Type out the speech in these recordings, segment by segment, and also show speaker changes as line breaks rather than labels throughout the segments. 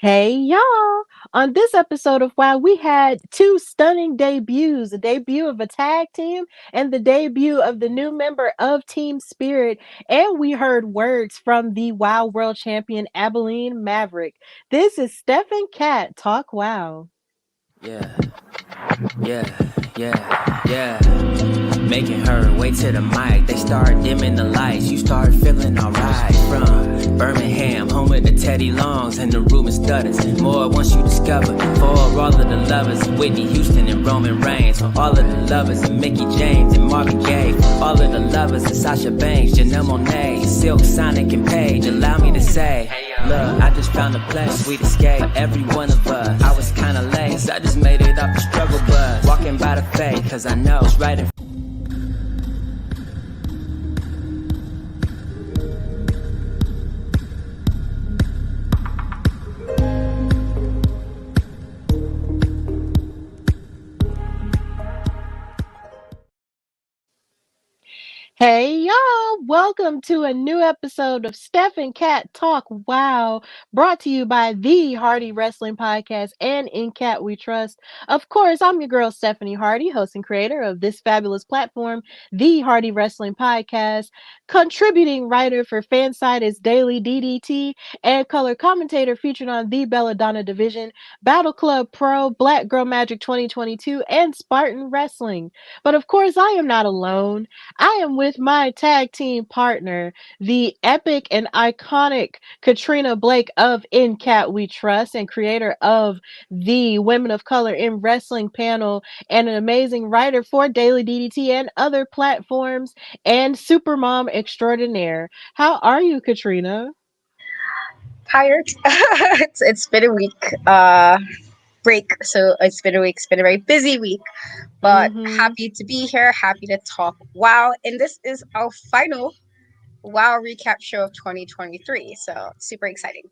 Hey y'all! On this episode of WoW, we had two stunning debuts, the debut of a tag team and the debut of the new member of Team Spirit. And we heard words from the WoW World Champion Abilene Maverick. This is Steph and Kat Talk WoW.
Yeah, yeah. Making her way to the mic. They start dimming the lights. You start feeling alright. From Birmingham, home of the Teddy Longs and the Ruben Studders. More once you discover. For all of the lovers, Whitney Houston and Roman Reigns. For all of the lovers, and Mickey James and Marvin Gaye. For all of the lovers, and Sasha Banks, Janelle Monáe, Silk, Sonic, and Paige. Allow me to say, look, I just found a place, sweet escape. Every one of us, I was kinda late, so I just made it up the struggle bus. Walking by the faith, cause I know it's right in.
Hey y'all, welcome to a new episode of Steph and Kat Talk WoW, brought to you by the Hardy Wrestling Podcast and In Cat We Trust. Of course, I'm your girl Stephanie Hardy, host and creator of this fabulous platform, the Hardy Wrestling Podcast. Contributing writer for Fanside is Daily DDT, and color commentator featured on the Belladonna Division, Battle Club Pro, Black Girl Magic 2022, and Spartan Wrestling. But of course, I am not alone. I am with my tag team partner, the epic and iconic Katrina Blake of In Cat We Trust and creator of the Women of Color in Wrestling panel and an amazing writer for Daily DDT and other platforms and supermom extraordinaire. How are you, Katrina?
Tired. It's been a week break, so it's been a week. It's been a very busy week, but
Mm-hmm.
happy to be here. Happy to talk WoW, and this is our final WoW recap show of 2023. So super exciting.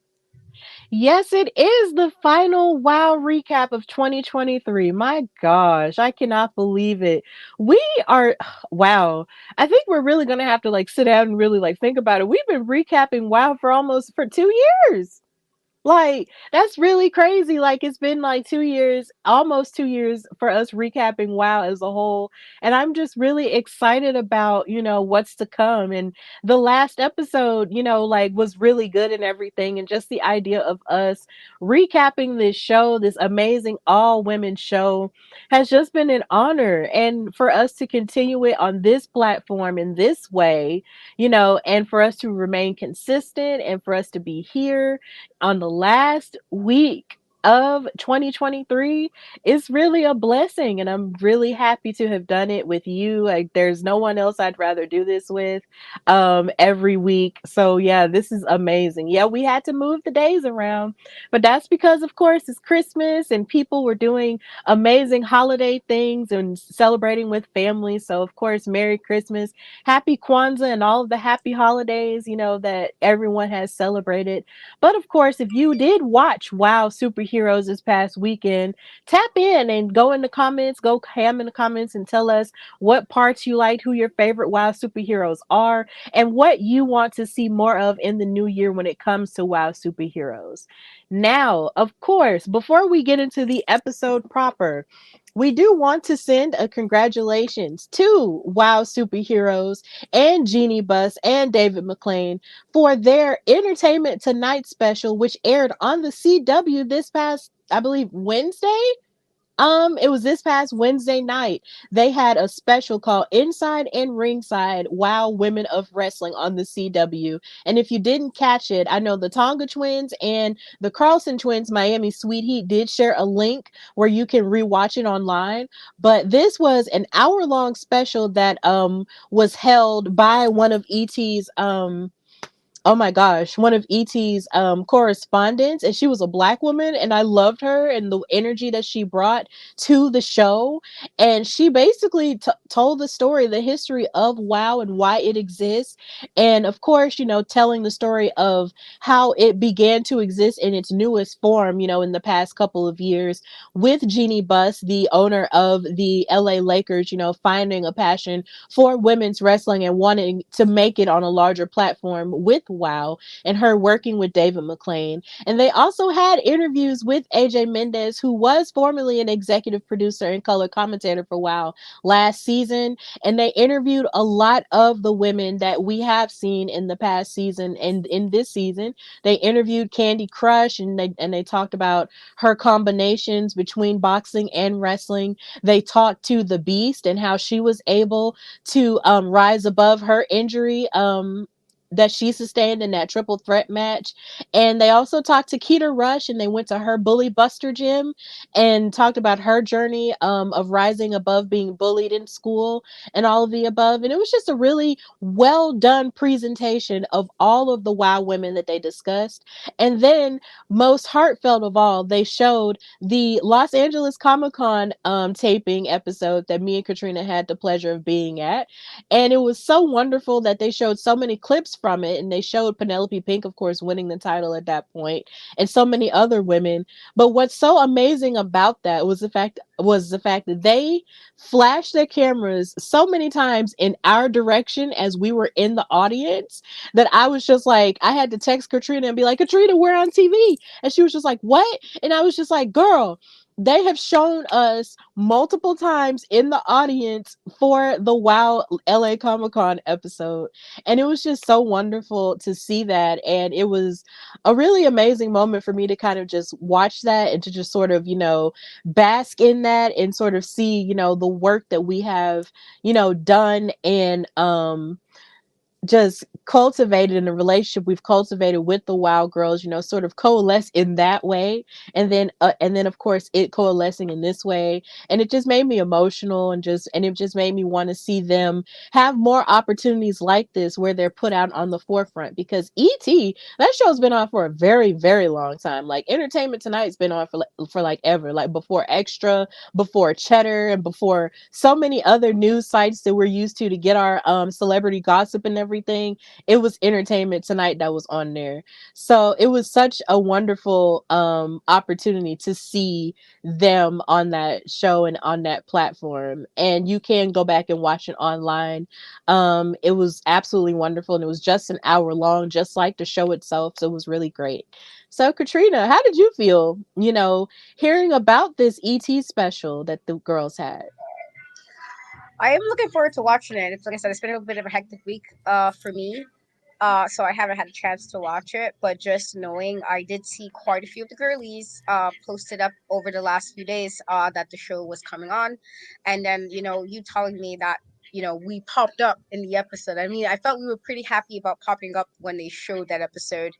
Yes, it is the final WoW recap of 2023. My gosh, I cannot believe it. We are wow. I think we're really gonna have to like sit down and really like think about it. We've been recapping WoW for almost for 2 years. Like, that's really crazy. Like, it's been like 2 years, almost 2 years for us recapping WoW as a whole. And I'm just really excited about, what's to come. And the last episode, like was really good and everything. And just the idea of us recapping this show, this amazing all women show, has just been an honor. And for us to continue it on this platform in this way, and for us to remain consistent and for us to be here on the last week of 2023 is really a blessing, and I'm really happy to have done it with you. Like, there's no one else I'd rather do this with every week. So yeah, this is amazing. Yeah, we had to move the days around, but that's because of course it's Christmas and people were doing amazing holiday things and celebrating with family. So of course, Merry Christmas, Happy Kwanzaa, and all of the happy holidays, that everyone has celebrated. But of course, if you did watch WoW Superheroes this past weekend, tap in and go in the comments, go ham in the comments and tell us what parts you liked, who your favorite WoW superheroes are, and what you want to see more of in the new year when it comes to WoW superheroes. Now, of course, before we get into the episode proper, we do want to send a congratulations to WoW Superheroes and Jeannie Buss and David McLean for their Entertainment Tonight special, which aired on the CW this past, I believe, Wednesday. It was this past Wednesday night. They had a special called Inside and Ringside Wow Women of Wrestling on the CW. And if you didn't catch it, I know the Tonga Twins and the Carlson Twins, Miami Sweet Heat, did share a link where you can rewatch it online. But this was an hour-long special that was held by one of ET's oh my gosh, one of ET's correspondents, and she was a black woman, and I loved her and the energy that she brought to the show. And she basically told the story, the history of WoW and why it exists, and of course, telling the story of how it began to exist in its newest form, in the past couple of years, with Jeannie Buss, the owner of the LA Lakers, finding a passion for women's wrestling and wanting to make it on a larger platform with WoW and her working with David McClain. And they also had interviews with AJ Mendez, who was formerly an executive producer and color commentator for WoW last season. And they interviewed a lot of the women that we have seen in the past season and in this season. They interviewed Candy Crush, and they talked about her combinations between boxing and wrestling. They talked to the Beast and how she was able to rise above her injury that she sustained in that triple threat match. And they also talked to Keita Rush, and they went to her Bully Buster gym and talked about her journey of rising above being bullied in school and all of the above. And it was just a really well done presentation of all of the WoW women that they discussed. And then, most heartfelt of all, they showed the Los Angeles Comic Con taping episode that me and Katrina had the pleasure of being at. And it was so wonderful that they showed so many clips from it. And they showed Penelope Pink, of course, winning the title at that point, and so many other women. But what's so amazing about that was the fact that they flashed their cameras so many times in our direction as we were in the audience that I was just like, I had to text Katrina and be like, Katrina, we're on TV. And she was just like, what? And I was just like, girl, they have shown us multiple times in the audience for the WoW LA Comic Con episode. And it was just so wonderful to see that. And it was a really amazing moment for me to kind of just watch that and to just sort of, bask in that and sort of see, the work that we have, done and just cultivated in a relationship we've cultivated with the WoW girls, sort of coalesce in that way, and then of course it coalescing in this way. And it just made me emotional, and it just made me want to see them have more opportunities like this where they're put out on the forefront, because that show's been on for a very, very long time. Like Entertainment Tonight's been on for like ever, like before Extra, before Cheddar, and before so many other news sites that we're used to get our celebrity gossip and everything. It was Entertainment Tonight that was on there. So it was such a wonderful opportunity to see them on that show and on that platform. And you can go back and watch it online. It was absolutely wonderful, and it was just an hour long, just like the show itself. So it was really great. So Katrina, how did you feel, hearing about this ET special that the girls had?
I am looking forward to watching it. It's like I said, it's been a bit of a hectic week for me. So I haven't had a chance to watch it, but just knowing I did see quite a few of the girlies posted up over the last few days that the show was coming on. And then, you telling me that, we popped up in the episode. I mean, I felt we were pretty happy about popping up when they showed that episode.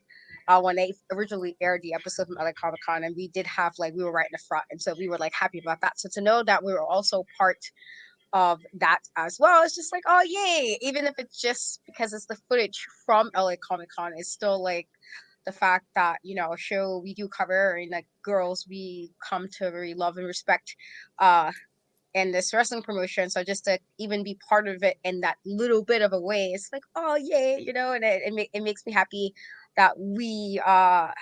When they originally aired the episode from LA Comic Con, and we did have we were right in the front, and so we were like happy about that. So to know that we were also part of that as well. It's just like, oh yay! Even if it's just because it's the footage from LA Comic Con, it's still like the fact that a show we do cover and like girls we come to really love and respect in this wrestling promotion. So just to even be part of it in that little bit of a way, it's like, oh yay, and it makes me happy that we are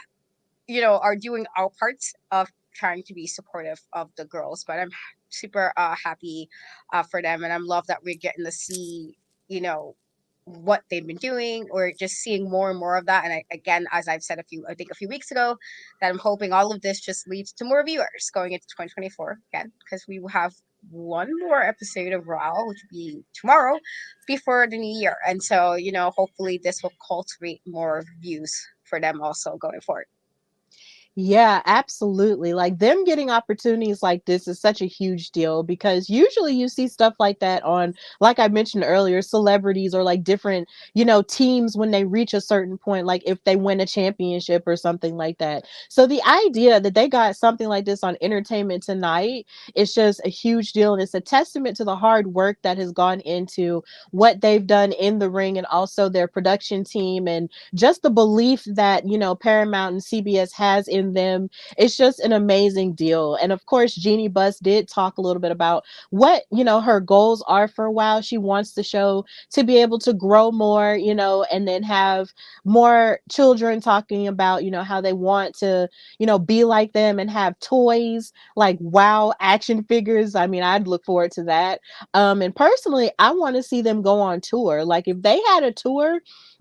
doing our parts of trying to be supportive of the girls. But I'm super happy for them, and I'm love that we're getting to see what they've been doing, or just seeing more and more of that. And again, as I've said I think a few weeks ago, that I'm hoping all of this just leads to more viewers going into 2024 again, because we will have one more episode of Raw, which will be tomorrow before the new year. And so hopefully this will cultivate more views for them also going forward.
Yeah, absolutely. Like them getting opportunities like this is such a huge deal, because usually you see stuff like that on, like I mentioned earlier, celebrities or like different, teams when they reach a certain point, like if they win a championship or something like that. So the idea that they got something like this on Entertainment Tonight is just a huge deal. And it's a testament to the hard work that has gone into what they've done in the ring, and also their production team, and just the belief that, Paramount and CBS has in them. It's just an amazing deal. And of course, Jeannie Buss did talk a little bit about what, her goals are for WoW. She wants the show to be able to grow more, and then have more children talking about, how they want to, be like them and have toys like WoW action figures. I mean, I'd look forward to that. And personally, I want to see them go on tour. Like if they had a tour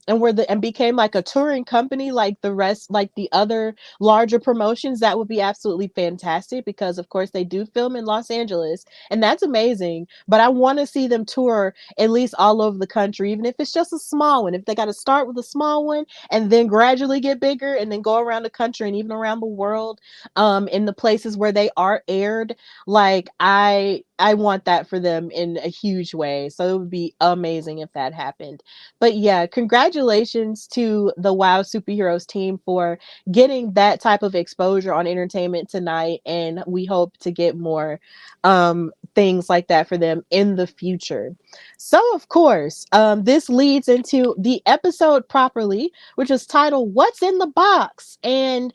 and became like a touring company like the rest, like the other larger promotions, that would be absolutely fantastic, because of course they do film in Los Angeles, and that's amazing. But I want to see them tour at least all over the country, even if it's just a small one. If they got to start with a small one and then gradually get bigger and then go around the country and even around the world, in the places where they are aired, like I want that for them in a huge way. So it would be amazing if that happened. But yeah, congratulations to the WoW Superheroes team for getting that type of exposure on entertainment tonight, and we hope to get more things like that for them in the future. So of course, this leads into the episode properly, which is titled "What's in the Box?" and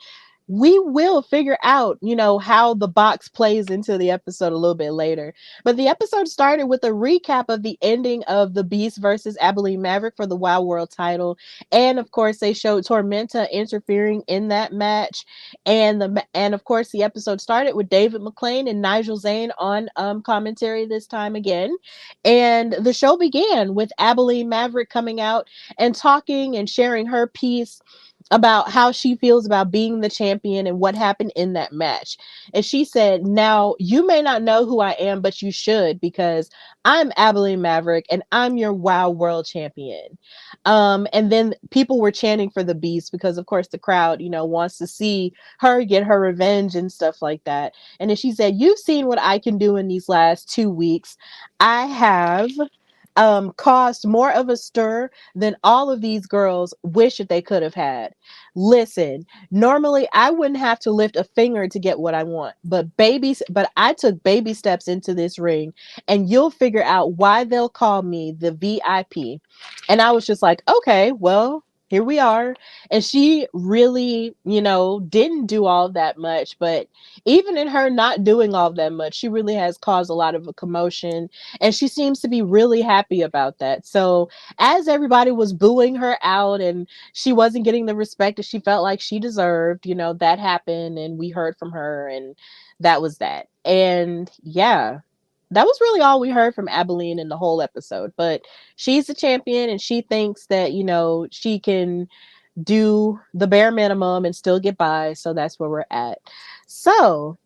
we will figure out, how the box plays into the episode a little bit later. But the episode started with a recap of the ending of the Beast versus Abilene Maverick for the Wild World title. And of course, they showed Tormenta interfering in that match. And of course, the episode started with David McClain and Nigel Zane on commentary this time again. And the show began with Abilene Maverick coming out and talking and sharing her piece about how she feels about being the champion and what happened in that match. And she said, "Now, you may not know who I am, but you should, because I'm Abilene Maverick and I'm your WoW World Champion." And then people were chanting for the Beast because, of course, the crowd, wants to see her get her revenge and stuff like that. And then she said, "You've seen what I can do in these last 2 weeks. I have caused more of a stir than all of these girls wish that they could have had. Listen, normally I wouldn't have to lift a finger to get what I want, but I took baby steps into this ring, and you'll figure out why they'll call me the VIP." And I was just like, okay, well, here we are. And she really, didn't do all that much, but even in her not doing all that much, she really has caused a lot of a commotion, and she seems to be really happy about that. So as everybody was booing her out and she wasn't getting the respect that she felt like she deserved, that happened, and we heard from her, and that was that. And yeah, that was really all we heard from Abilene in the whole episode. But she's the champion, and she thinks that, she can do the bare minimum and still get by. So that's where we're at. So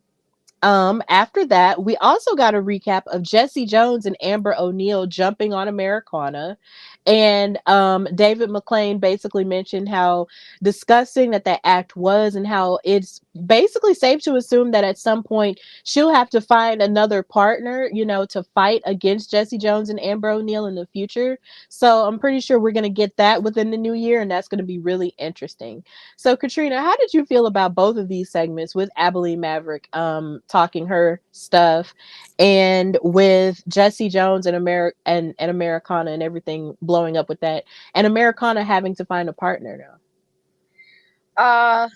after that, we also got a recap of Jesse Jones and Amber O'Neal jumping on Americana. And David McClain basically mentioned how disgusting that act was, and how it's basically safe to assume that at some point she'll have to find another partner, to fight against Jesse Jones and Amber O'Neal in the future. So I'm pretty sure we're going to get that within the new year, and that's going to be really interesting. So, Katrina, how did you feel about both of these segments, with Abilene Maverick talking her stuff, and with Jesse Jones and and Americana and everything blowing up with that, and Americana having to find a partner now?
Uh,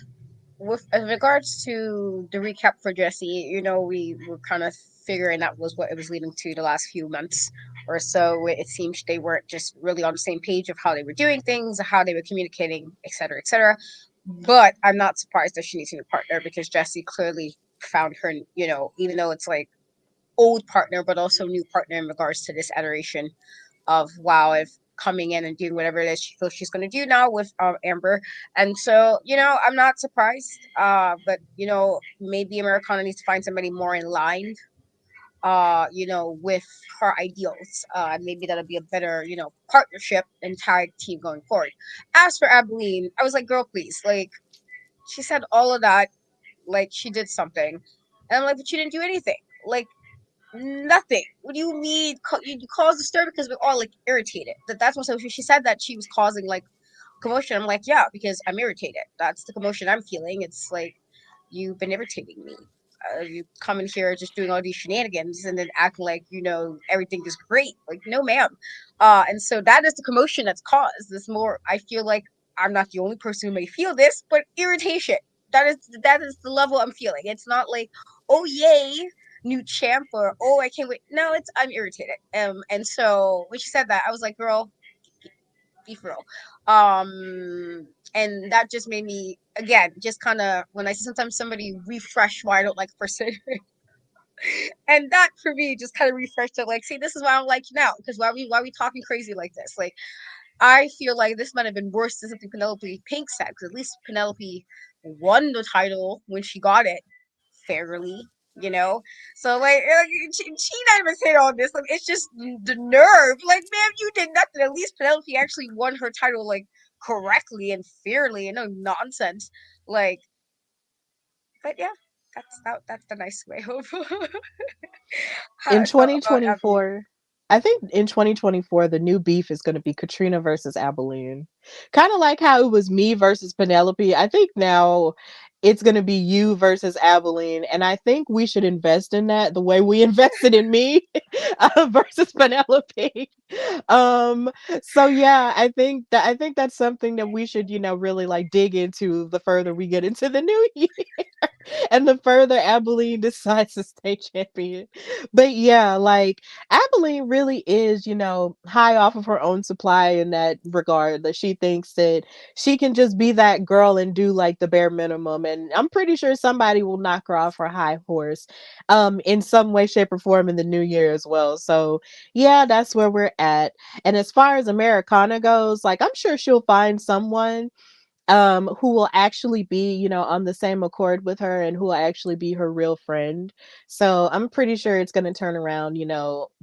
with as regards to the recap for Jesse, we were kind of figuring that was what it was leading to the last few months or so. It seems they weren't just really on the same page of how they were doing things, how they were communicating, etc., etc. But I'm not surprised that she needs a new partner, because Jesse clearly found her, even though it's like old partner, but also new partner in regards to this iteration of WoW, if coming in and doing whatever it is she feels she's going to do now with Amber. And so, I'm not surprised. But, maybe Americana needs to find somebody more in line, with her ideals. And maybe that'll be a better, partnership and tag team going forward. As for Abilene, I was like, girl, please. Like, she said all of that, like she did something. And I'm like, but she didn't do anything. Like, nothing. What do you mean? You caused a stir because we're all like irritated. That's what. So she said that she was causing like commotion. I'm like, yeah, because I'm irritated. That's the commotion I'm feeling. It's like you've been irritating me. You come in here just doing all these shenanigans and then acting like everything is great. Like, no, ma'am. And so that is the commotion that's caused. This more. I feel like I'm not the only person who may feel this, but irritation. That is the level I'm feeling. It's not like, oh yay, new champ, or oh I can't wait. No, it's I'm irritated. And so when she said that, I was like, girl, be for real. And that just made me again just kind of when I see sometimes somebody refresh why I don't like a person. And that for me just kind of refreshed it. Like, see, this is why I don't like you now, because why we talking crazy like this? Like, I feel like this might have been worse than something Penelope Pink said, because at least Penelope won the title when she got it fairly, you know. So she not even saying all this. Like, it's just the nerve. Like, man, you did nothing. At least Penelope actually won her title like correctly and fairly, and no nonsense. Like, but yeah, that's the nice way of how
In
I felt about Abilene.
2024, I think in 2024 the new beef is going to be Katrina versus Abilene. Kind of like how it was me versus Penelope. I think now it's going to be you versus Abilene, and I think we should invest in that the way we invested in me versus Penelope. Um so yeah, I think that's something that we should, really like dig into the further we get into the new year. And the further Abilene decides to stay champion. But yeah, like Abilene really is, high off of her own supply in that regard, that she thinks that she can just be that girl and do like the bare minimum. And I'm pretty sure somebody will knock her off her high horse in some way, shape, or form in the new year as well. So yeah, that's where we're at. And as far as Americana goes, like I'm sure she'll find someone who will actually be, on the same accord with her and who will actually be her real friend. So I'm pretty sure it's going to turn around,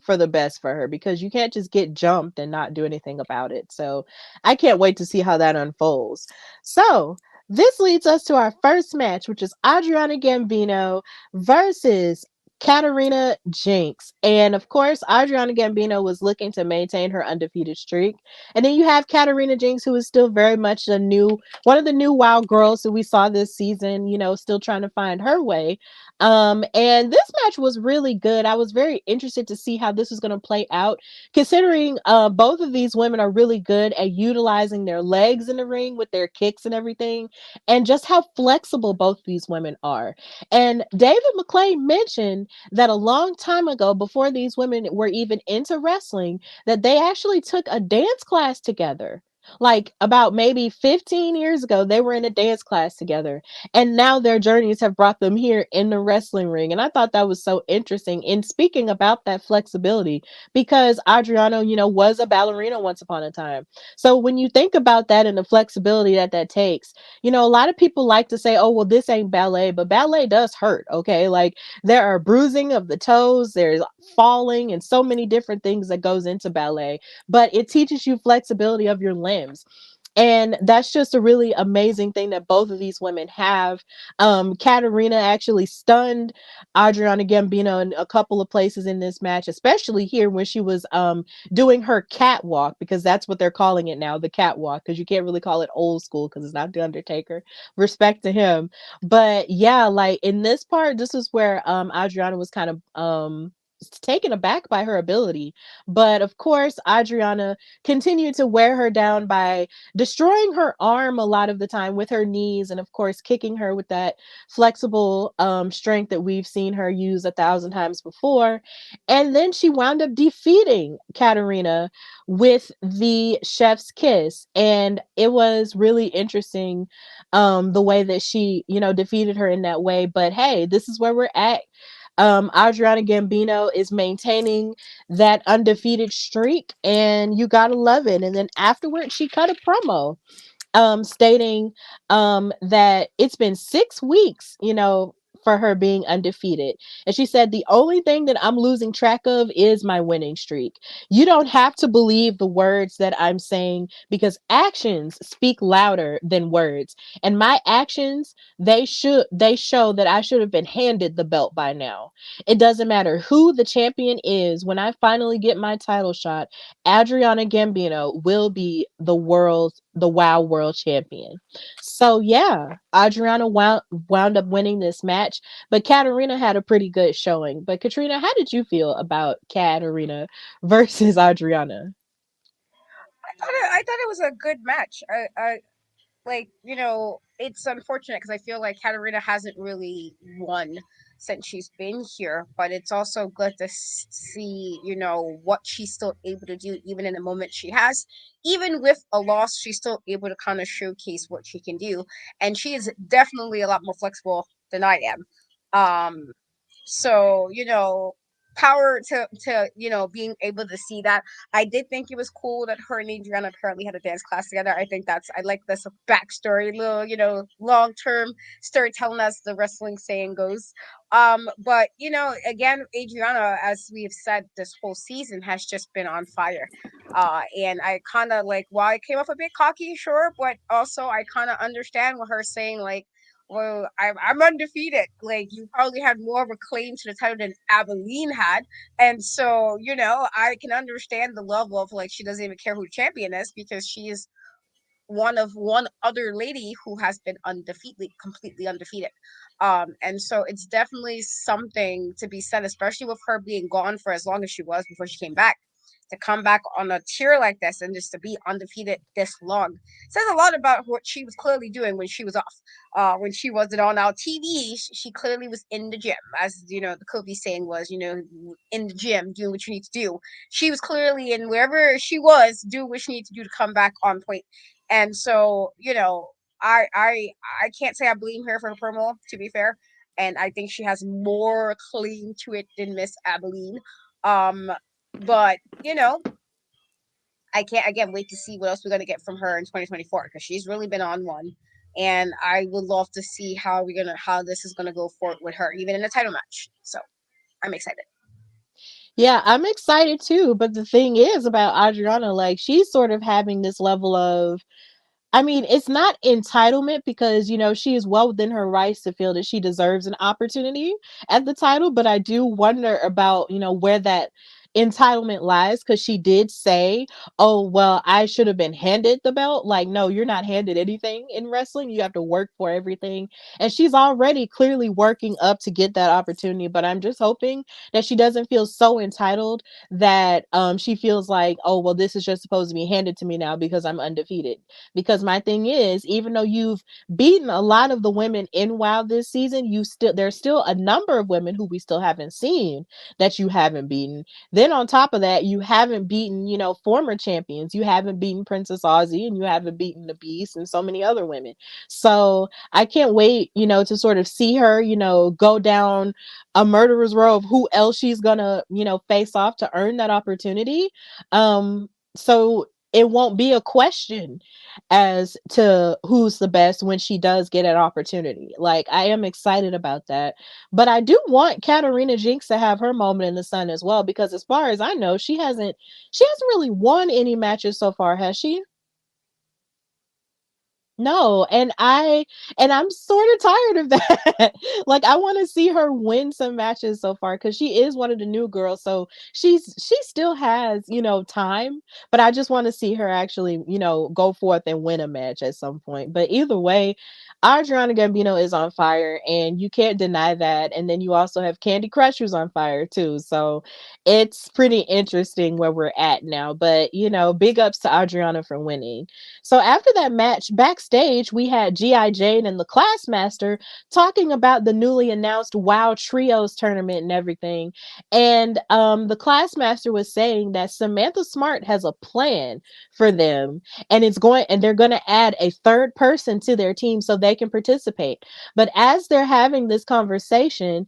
for the best for her, because you can't just get jumped and not do anything about it. So I can't wait to see how that unfolds. So this leads us to our first match, which is Adriana Gambino versus Katarina Jinx. And of course, Adriana Gambino was looking to maintain her undefeated streak. And then you have Katarina Jinx, who is still very much a new one of the new wild girls who we saw this season, still trying to find her way. And this match was really good. I was very interested to see how this was going to play out, considering both of these women are really good at utilizing their legs in the ring with their kicks and everything, and just how flexible both these women are. And David McClain mentioned that a long time ago, before these women were even into wrestling, that they actually took a dance class together. Like about maybe 15 years ago, they were in a dance class together. And now their journeys have brought them here in the wrestling ring. And I thought that was so interesting in speaking about that flexibility, because Adriano, was a ballerina once upon a time. So when you think about that and the flexibility that that takes, a lot of people like to say, oh, well, this ain't ballet, but ballet does hurt. Okay. Like there are bruising of the toes, there's falling, and so many different things that goes into ballet, but it teaches you flexibility of your limbs. And that's just a really amazing thing that both of these women have. Katarina actually stunned Adriana Gambino in a couple of places in this match, especially here when she was doing her catwalk, because that's what they're calling it now, the catwalk, because you can't really call it old school because it's not the Undertaker. Respect to him. But yeah, like in this part, this is where Adriana was kind of taken aback by her ability. But of course, Adriana continued to wear her down by destroying her arm a lot of the time with her knees, and of course kicking her with that flexible strength that we've seen her use 1,000 times before. And then she wound up defeating Katarina with the chef's kiss, and it was really interesting the way that she, defeated her in that way. But hey, this is where we're at. Adriana Gambino is maintaining that undefeated streak, and you gotta love it. And then afterwards, she cut a promo stating that it's been 6 weeks, for her being undefeated. And she said, the only thing that I'm losing track of is my winning streak. You don't have to believe the words that I'm saying, because actions speak louder than words. And my actions, they show that I should have been handed the belt by now. It doesn't matter who the champion is. When I finally get my title shot, Adriana Gambino will be the WoW world champion. So yeah, Adriana wound up winning this match, but Katarina had a pretty good showing. But Katrina, how did you feel about Katarina versus Adriana?
I thought it was a good match. I like, it's unfortunate because I feel like Katarina hasn't really won since she's been here, but it's also good to see, what she's still able to do even in the moment she has. Even with a loss, she's still able to kind of showcase what she can do, and she is definitely a lot more flexible than I am. So, power to being able to see that. I did think it was cool that her and Adriana apparently had a dance class together. I like this backstory, little long term storytelling, as the wrestling saying goes. But again, Adriana, as we've said, this whole season has just been on fire. And I kind of like, while I came off a bit cocky, sure, but also I kind of understand what her saying, like, well, I'm undefeated. Like, you probably had more of a claim to the title than Abilene had. And so, I can understand the level of, like, she doesn't even care who the champion is, because she is one other lady who has been undefeated, completely undefeated. And so it's definitely something to be said, especially with her being gone for as long as she was before she came back. To come back on a tier like this and just to be undefeated this long says a lot about what she was clearly doing when she was off. When she wasn't on our TV, she clearly was in the gym, as the Kobe saying was, in the gym doing what you need to do. She was clearly in wherever she was doing what she needed to do to come back on point. And so, I can't say I blame her for her promo, to be fair. And I think she has more claim to it than Miss Abilene. Um, but I can't again wait to see what else we're gonna get from her in 2024, because she's really been on one. And I would love to see how this is gonna go forward with her, even in a title match. So I'm excited.
Yeah, I'm excited too. But the thing is about Adriana, like she's sort of having this level of, I mean, it's not entitlement because, she is well within her rights to feel that she deserves an opportunity at the title. But I do wonder about, where that entitlement lies, because she did say, oh, well, I should have been handed the belt. Like, no, you're not handed anything in wrestling. You have to work for everything. And she's already clearly working up to get that opportunity. But I'm just hoping that she doesn't feel so entitled that she feels like, oh, well, this is just supposed to be handed to me now because I'm undefeated. Because my thing is, even though you've beaten a lot of the women in WoW this season, there's still a number of women who we still haven't seen that you haven't beaten. Then on top of that, you haven't beaten, former champions. You haven't beaten Princess Aussie, and you haven't beaten the Beast and so many other women. So I can't wait, to sort of see her, go down a murderer's row of who else she's gonna, face off to earn that opportunity. So it won't be a question as to who's the best when she does get an opportunity. Like, I am excited about that. But I do want Katarina Jinx to have her moment in the sun as well, because as far as I know, she hasn't really won any matches so far, has she? No, and I'm sort of tired of that. Like, I want to see her win some matches so far, because she is one of the new girls, so she still has, time, but I just want to see her actually, go forth and win a match at some point. But either way, Adriana Gambino is on fire, and you can't deny that. And then you also have Candy Crush, who's on fire too. So it's pretty interesting where we're at now. But big ups to Adriana for winning. So after that match, backstage, we had G.I. Jane and the Classmaster talking about the newly announced WoW Trios tournament and everything. And the Classmaster was saying that Samantha Smart has a plan for them, and they're going to add a third person to their team so they can participate. But as they're having this conversation,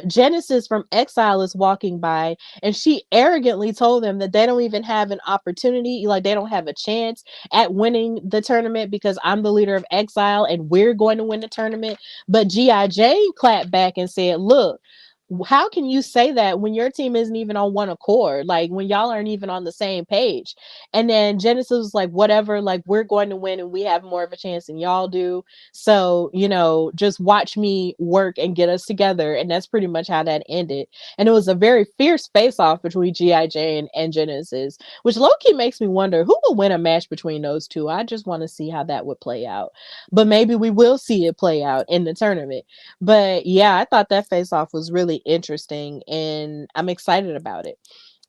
Genesis from Exile is walking by, and she arrogantly told them that they don't even have an opportunity, like they don't have a chance at winning the tournament because I'm the leader of Exile and we're going to win the tournament. But G.I. Jane clapped back and said, look, how can you say that when your team isn't even on one accord? Like, when y'all aren't even on the same page. And then Genesis was like, whatever, like, we're going to win and we have more of a chance than y'all do. So, just watch me work and get us together. And that's pretty much how that ended. And it was a very fierce face off between G.I. Jane and Genesis, which low-key makes me wonder who will win a match between those two. I just want to see how that would play out. But maybe we will see it play out in the tournament. But yeah, I thought that face off was really interesting, and I'm excited about it.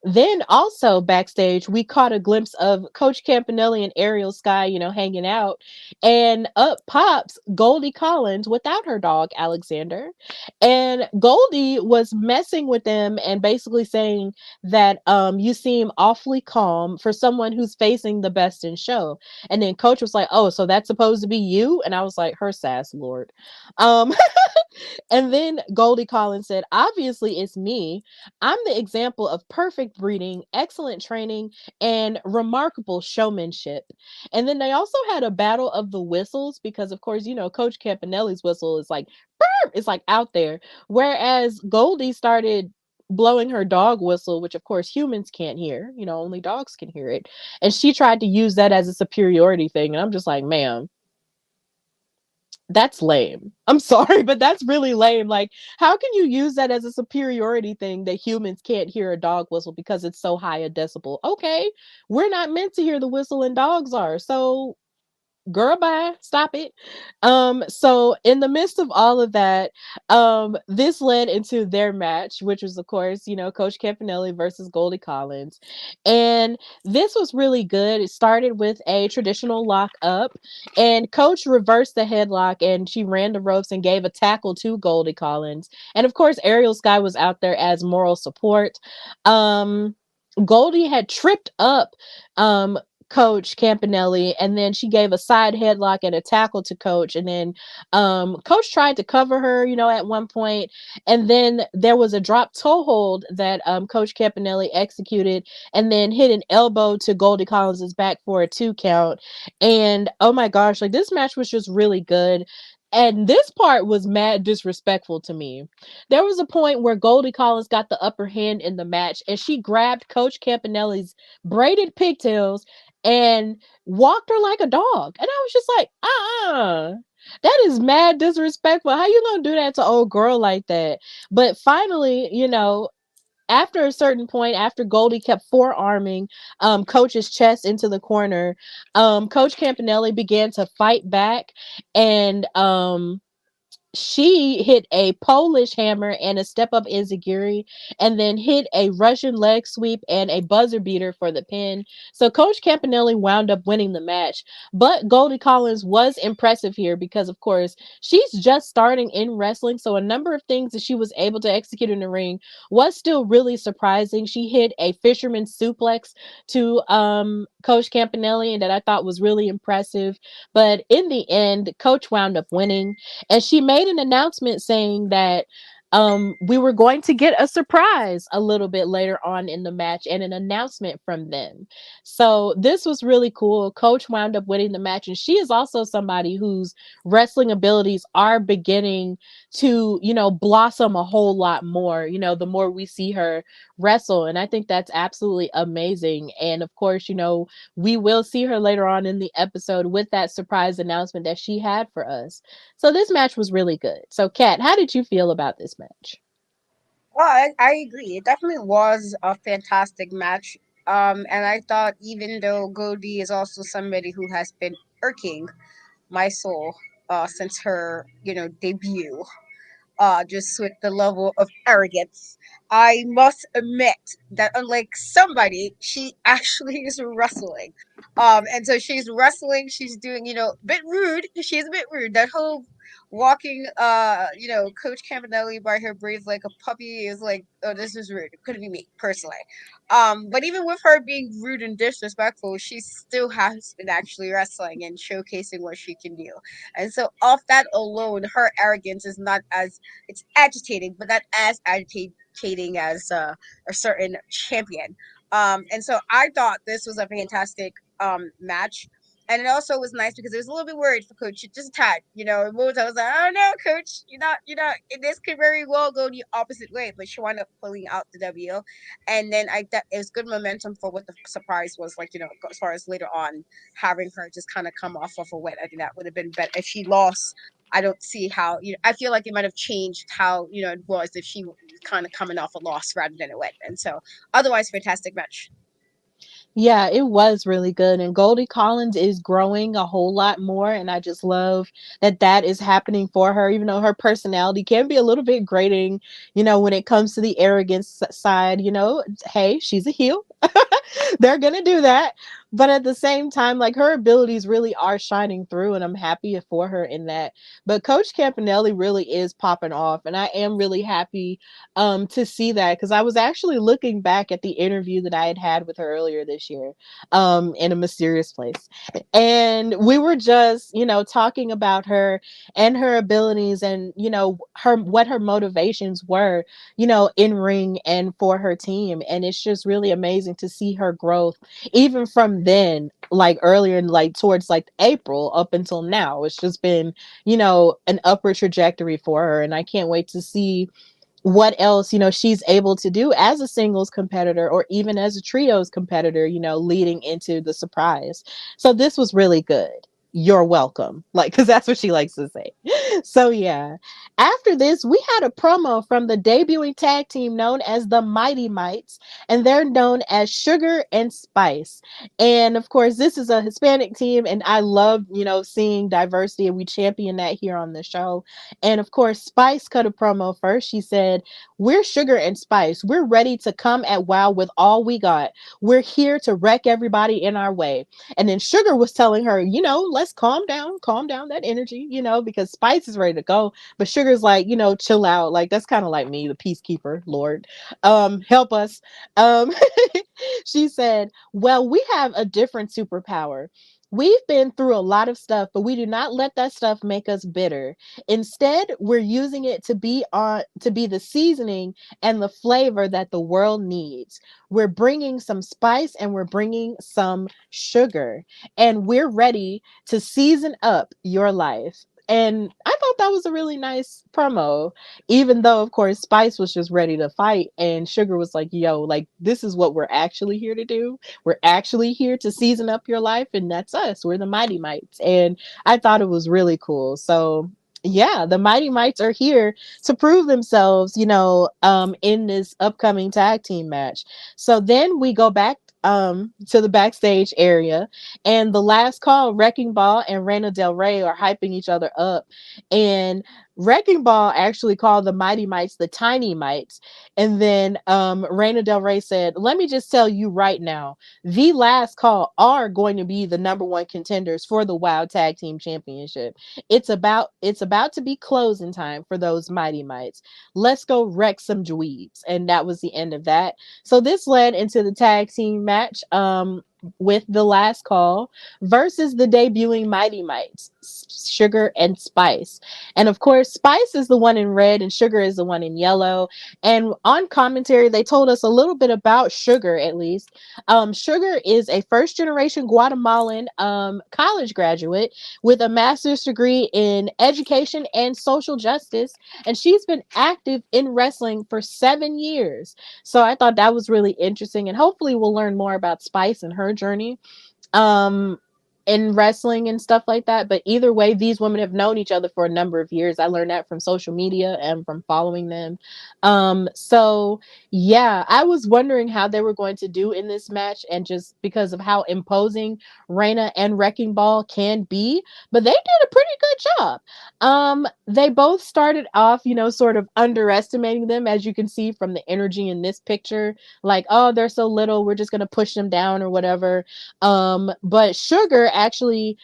Then also backstage, we caught a glimpse of Coach Campanelli and Ariel Sky, hanging out. And up pops Goldie Collins without her dog, Alexander. And Goldie was messing with them and basically saying that you seem awfully calm for someone who's facing the best in show. And then Coach was like, oh, so that's supposed to be you? And I was like, her sass, Lord. Um And then Goldie Collins said, obviously, it's me. I'm the example of perfect breeding, excellent training, and remarkable showmanship. And then they also had a battle of the whistles because, of course, Coach Campanelli's whistle is like, burp, it's like out there. Whereas Goldie started blowing her dog whistle, which of course humans can't hear, only dogs can hear it. And she tried to use that as a superiority thing. And I'm just like, ma'am, that's lame. I'm sorry, but that's really lame. Like, how can you use that as a superiority thing that humans can't hear a dog whistle because it's so high a decibel? Okay, we're not meant to hear the whistle and dogs are. So girl, bye, stop it. So in the midst of all of that, this led into their match, which was of course, Coach Campanelli versus Goldie Collins. And this was really good. It started with a traditional lock up, and Coach reversed the headlock and she ran the ropes and gave a tackle to Goldie Collins. And of course, Ariel Sky was out there as moral support. um Goldie had tripped up Coach Campanelli, and then she gave a side headlock and a tackle to Coach, and then Coach tried to cover her, at one point, and then there was a drop toe hold that Coach Campanelli executed, and then hit an elbow to Goldie Collins's back for a 2 count. And oh my gosh, like this match was just really good. And this part was mad disrespectful to me. There was a point where Goldie Collins got the upper hand in the match, and she grabbed Coach Campanelli's braided pigtails and walked her like a dog. And I was just like, that is mad disrespectful. How you gonna do that to old girl like that? But finally, after a certain point, after Goldie kept forearming Coach's chest into the corner, Coach Campanelli began to fight back, and she hit a Polish hammer and a step up enziguri, and then hit a Russian leg sweep and a buzzer beater for the pin. So Coach Campanelli wound up winning the match. But Goldie Collins was impressive here because, of course, she's just starting in wrestling. So a number of things that she was able to execute in the ring was still really surprising. She hit a fisherman suplex to Coach Campanelli, and that I thought was really impressive. But in the end, Coach wound up winning, and she made an announcement saying that we were going to get a surprise a little bit later on in the match and an announcement from them. So this was really cool. Coach wound up winning the match, and she is also somebody whose wrestling abilities are beginning to, blossom a whole lot more, the more we see her wrestle. And I think that's absolutely amazing. And of course, we will see her later on in the episode with that surprise announcement that she had for us. So this match was really good. So Kat, how did you feel about this match?
Well, I agree. It definitely was a fantastic match. And I thought even though Goldie is also somebody who has been irking my soul since her, debut, just with the level of arrogance. I must admit that unlike somebody, she actually is wrestling. And so she's wrestling, she's doing, a bit rude. She's a bit rude. That whole walking Coach Campanelli by her braids like a puppy is like, oh, this is rude. It couldn't be me personally. But even with her being rude and disrespectful, she still has been actually wrestling and showcasing what she can do. And so off that alone, her arrogance is not as, it's agitating, but not as agitating as a certain champion. And so I thought this was a fantastic match. And it also was nice because I was a little bit worried for Coach, just a tad. In moments I was like, oh no, Coach, you're not. This could very well go the opposite way, but she wound up pulling out the W. And then I thought it was good momentum for what the surprise was, like, as far as later on having her just kind of come off of a win. I think that would have been better if she lost. I don't see how, I feel like it might have changed how, it was if she was kind of coming off a loss rather than a win. And so otherwise, fantastic match.
Yeah, it was really good. And Goldie Collins is growing a whole lot more. And I just love that that is happening for her, even though her personality can be a little bit grating, when it comes to the arrogance side. Hey, she's a heel. They're going to do that. but at the same time, like her abilities really are shining through, and I'm happy for her in that. But Coach Campanelli really is popping off, and I am really happy to see that, because I was actually looking back at the interview that I had had with her earlier this year in a mysterious place, and we were just talking about her and her abilities, and her what her motivations were in ring and for her team. And it's just really amazing to see her growth even from then, like earlier in like towards like April up until now. It's just been an upward trajectory for her, and I can't wait to see what else she's able to do as a singles competitor or even as a trios competitor, leading into the surprise. So this was really good. You're welcome, like, because that's what she likes to say. So yeah, after this we had a promo from the debuting tag team known as the Mighty Mites, and they're known as Sugar and Spice. And of course this is a Hispanic team, and I love seeing diversity, and we champion that here on the show. And of course, Spice cut a promo first. She said, "We're Sugar and Spice. We're ready to come at WoW with all we got. We're here to wreck everybody in our way." And then Sugar was telling her, let's calm down that energy, because Spice is ready to go. But Sugar's like, chill out. Like, that's kind of like me, the peacekeeper, Lord. Help us. Um, she said, "Well, we have a different superpower. We've been through a lot of stuff, but we do not let that stuff make us bitter. Instead, we're using it to be the seasoning and the flavor that the world needs. We're bringing some spice and we're bringing some sugar, and we're ready to season up your life." And I thought that was a really nice promo, even though, of course, Spice was just ready to fight, and Sugar was like, "Yo, like, this is what we're actually here to do. We're actually here to season up your life, and that's us. We're the Mighty Mites." And I thought it was really cool. So yeah, the Mighty Mites are here to prove themselves, in this upcoming tag team match. So then we go back to the backstage area, and the last call, Wrecking Ball and Reina Del Rey are hyping each other up. And Wrecking Ball actually called the Mighty Mites the Tiny Mites. And then Reina Del Rey said, "Let me just tell you right now, the last call are going to be the number one contenders for the WoW Tag Team Championship. It's about to be closing time for those Mighty Mites. Let's go wreck some dweebs." And that was the end of that. So this led into the tag team match with the last call versus the debuting Mighty Mites, Sugar and Spice. And of course, Spice is the one in red and Sugar is the one in yellow. And on commentary, they told us a little bit about Sugar, at least. Sugar is a first generation Guatemalan college graduate with a master's degree in education and social justice. And she's been active in wrestling for 7 years. So I thought that was really interesting. And hopefully we'll learn more about Spice and her journey um in wrestling and stuff like that. But either way, these women have known each other for a number of years. I learned that from social media and from following them. So yeah, I was wondering how they were going to do in this match, and just because of how imposing Reina and Wrecking Ball can be, but they did a pretty good job. They both started off, sort of underestimating them, as you can see from the energy in this picture, like, "Oh, they're so little, we're just gonna push them down," or whatever. But Sugar actually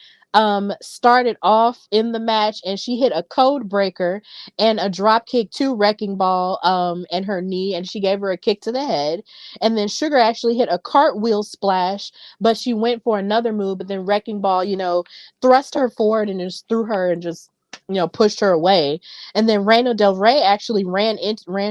started off in the match, and she hit a code breaker and a drop kick to Wrecking Ball and her knee, and she gave her a kick to the head. And then Sugar actually hit a cartwheel splash, but she went for another move, but then Wrecking Ball, thrust her forward and just threw her and just pushed her away. And then Reina Del Rey actually ran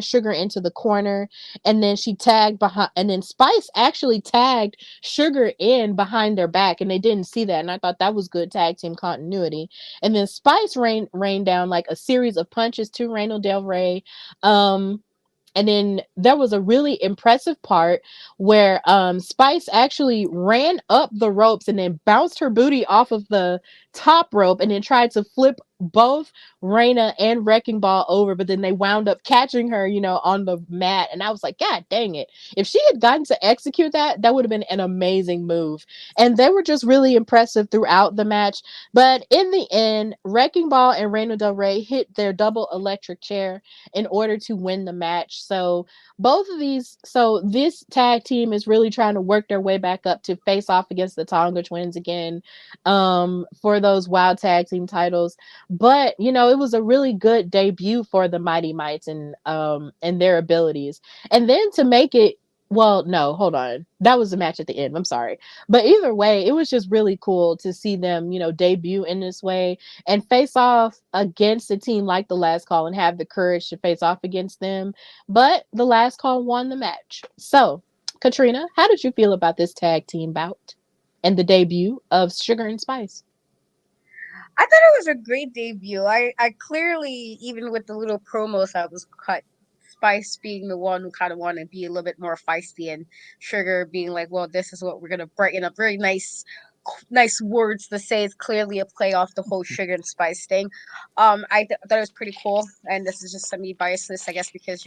Sugar into the corner, and then she tagged behind, and then Spice actually tagged Sugar in behind their back, and they didn't see that. And I thought that was good tag team continuity. And then Spice rained down like a series of punches to Reina Del Rey. And then there was a really impressive part where Spice actually ran up the ropes and then bounced her booty off of the top rope, and then tried to flip both Reina and Wrecking Ball over, but then they wound up catching her, on the mat. And I was like, God dang it. If she had gotten to execute that, that would have been an amazing move. And they were just really impressive throughout the match. But in the end, Wrecking Ball and Reina Del Rey hit their double electric chair in order to win the match. So this tag team is really trying to work their way back up to face off against the Tonga Twins again, for those Wild Tag Team titles. But it was a really good debut for the Mighty Mites and their abilities. And then to make it, well, no, hold on. That was the match at the end. I'm sorry. But either way, it was just really cool to see them, debut in this way and face off against a team like the Last Call and have the courage to face off against them. But the Last Call won the match. So, Katrina, how did you feel about this tag team bout and the debut of Sugar and Spice?
I thought it was a great debut. I clearly, even with the little promos that was cut, Spice being the one who kind of wanted to be a little bit more feisty, and Sugar being like, well, this is what we're gonna brighten up. Very nice words to say. It's clearly a play off the whole Sugar and Spice thing. Thought it was pretty cool, and this is just semi biasness, I guess, because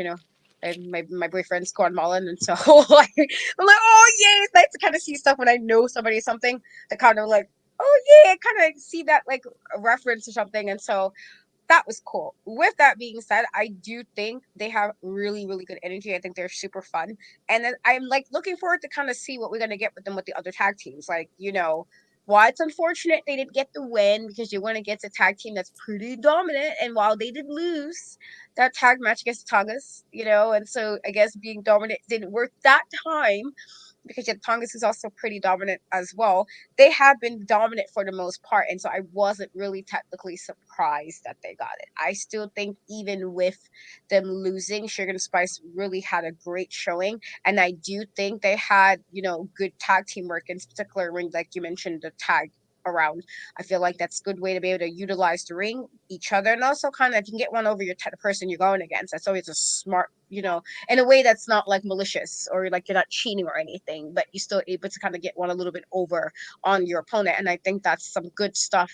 and my boyfriend's Guatemalan, and so like, I'm like, oh yeah, it's nice to kind of see stuff when I know somebody something that kind of like, oh yeah, kind of see that like a reference or something, and so that was cool. With that being said, I do think they have really, really good energy. I think they're super fun. And then I'm like looking forward to kind of see what we're gonna get with them with the other tag teams. Like, while it's unfortunate they didn't get the win because you want to get a tag team that's pretty dominant. And while they did lose that tag match against the Tongas, and so I guess being dominant didn't work that time because yeah, Tongas is also pretty dominant as well. They have been dominant for the most part, and so I wasn't really technically surprised that they got it. I still think even with them losing, Sugar and Spice really had a great showing, and I do think they had good tag team work, in particular when, like you mentioned, the tag around. I feel like that's a good way to be able to utilize the ring, each other, and also kind of if you can get one over the person you're going against. That's always a smart, in a way that's not like malicious or like you're not cheating or anything, but you're still able to kind of get one a little bit over on your opponent. And I think that's some good stuff,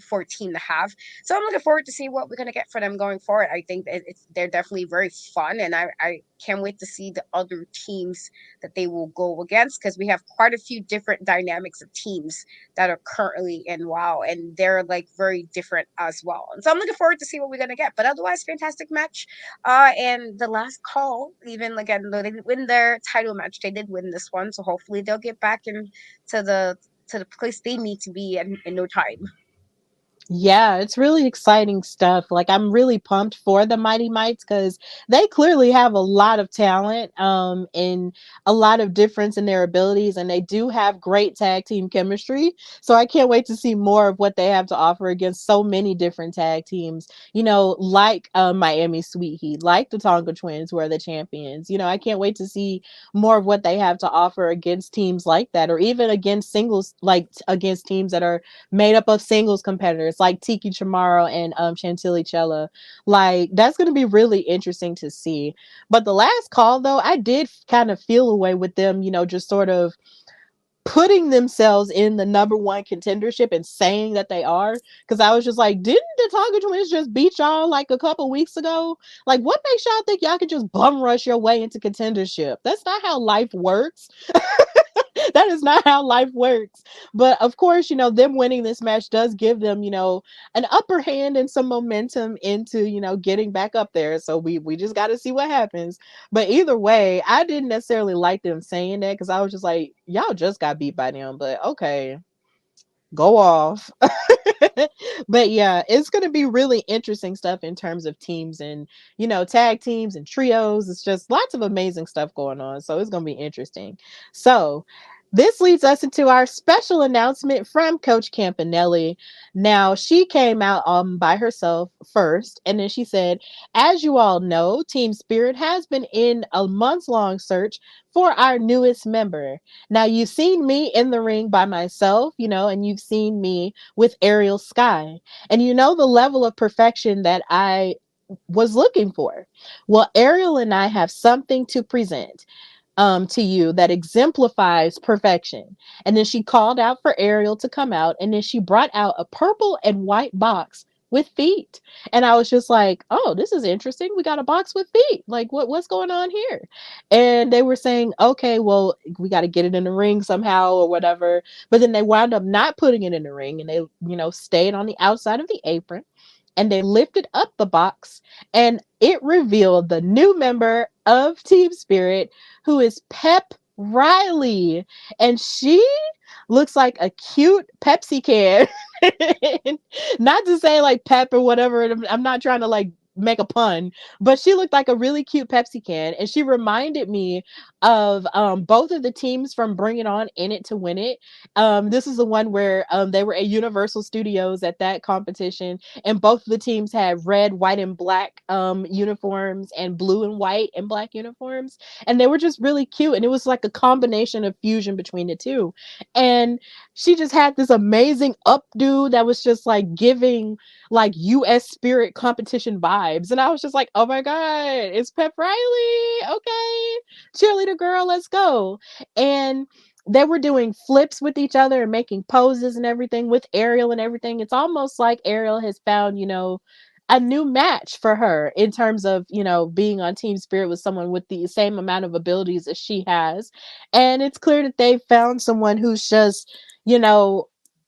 for a team to have. So I'm looking forward to see what we're gonna get for them going forward. I think that they're definitely very fun, and I can't wait to see the other teams that they will go against because we have quite a few different dynamics of teams that are currently in WoW, and they're like very different as well. And so I'm looking forward to see what we're gonna get. But otherwise, fantastic match. And the Last Call, even again, though they didn't win their title match, they did win this one. So hopefully they'll get back into the place they need to be in no time.
Yeah, it's really exciting stuff. Like I'm really pumped for the Mighty Mites because they clearly have a lot of talent, and a lot of difference in their abilities, and they do have great tag team chemistry. So I can't wait to see more of what they have to offer against so many different tag teams. Like Miami Sweet Heat, like the Tonga Twins, who are the champions. I can't wait to see more of what they have to offer against teams like that, or even against singles, like against teams that are made up of singles competitors like Tiki Chamorro and Chantilly Chella. Like that's going to be really interesting to see. But the Last Call, though, I did kind of feel away with them, just sort of putting themselves in the number one contendership and saying that they are, because I was just like, didn't the Tonga Twins just beat y'all like a couple weeks ago? Like, what makes y'all think y'all could just bum rush your way into contendership? That's not how life works. That is not how life works. But of course, them winning this match does give them, an upper hand and some momentum into, getting back up there. So we just got to see what happens. But either way, I didn't necessarily like them saying that because I was just like, y'all just got beat by them. But okay, go off. But yeah, it's going to be really interesting stuff in terms of teams and, tag teams and trios. It's just lots of amazing stuff going on. So it's going to be interesting. So this leads us into our special announcement from Coach Campanelli. Now, she came out by herself first, and then she said, as you all know, Team Spirit has been in a months-long search for our newest member. Now, you've seen me in the ring by myself, and you've seen me with Ariel Sky, and you know the level of perfection that I was looking for. Well, Ariel and I have something to present to you that exemplifies perfection. And then she called out for Ariel to come out, and then she brought out a purple and white box with feet. And I was just like, oh, this is interesting. We got a box with feet. Like, what's going on here? And they were saying, okay, well, we got to get it in the ring somehow or whatever. But then they wound up not putting it in the ring, and they, stayed on the outside of the apron, and they lifted up the box, and it revealed the new member of Team Spirit, who is Pep Riley. And she looks like a cute Pepsi can. Not to say like Pep or whatever. I'm not trying to like make a pun, but she looked like a really cute Pepsi can, and she reminded me of both of the teams from Bring It On, In It to Win It. This is the one where they were at Universal Studios at that competition, and both of the teams had red, white, and black uniforms, and blue and white and black uniforms, and they were just really cute, and it was like a combination of fusion between the two. And she just had this amazing updo that was just like giving like US Spirit competition vibes. And I was just like, oh my God, it's Pep Riley. Okay. Cheerleader girl, let's go. And they were doing flips with each other and making poses and everything with Ariel and everything. It's almost like Ariel has found, a new match for her in terms of, being on Team Spirit with someone with the same amount of abilities as she has. And it's clear that they found someone who's just, you know,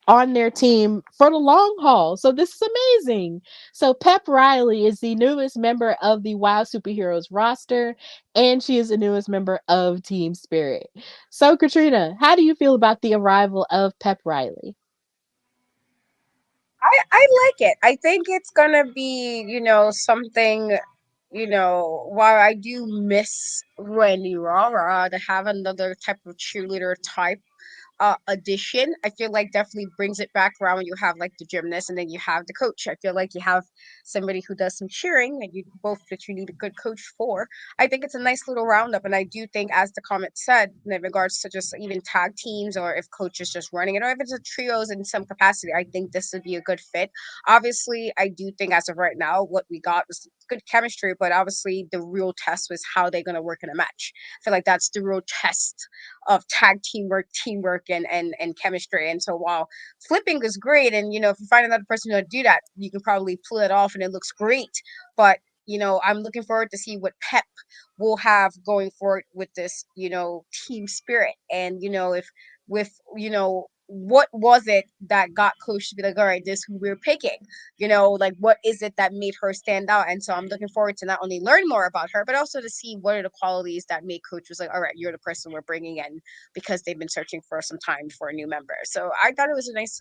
on their team for the long haul. So this is amazing. So Pep Riley is the newest member of the WoW Superheroes roster, and she is the newest member of Team Spirit. So Katrina, how do you feel about the arrival of Pep Riley?
I like it. I think it's gonna be, something, while I do miss Randy Rara to have another type of cheerleader type addition. I feel like definitely brings it back around when you have like the gymnast and then you have the coach. I feel like you have somebody who does some cheering and you both that you need a good coach for. I think it's a nice little roundup, and I do think, as the comment said, in regards to just even tag teams or if coach is just running it or if it's a trios in some capacity, I think this would be a good fit. Obviously, I do think as of right now, what we got was good chemistry, but obviously the real test was how they're going to work in a match. I feel like that's the real test of tag teamwork, and chemistry. And so while flipping is great, and if you find another person who do that, you can probably pull it off and it looks great. But I'm looking forward to see what Pep will have going forward with this, team spirit. And if with what was it that got coach to be like, all right, this is who we're picking, like what is it that made her stand out? And so I'm looking forward to not only learn more about her, but also to see what are the qualities that made coach was like, all right, you're the person we're bringing in, because they've been searching for some time for a new member. So I thought it was a nice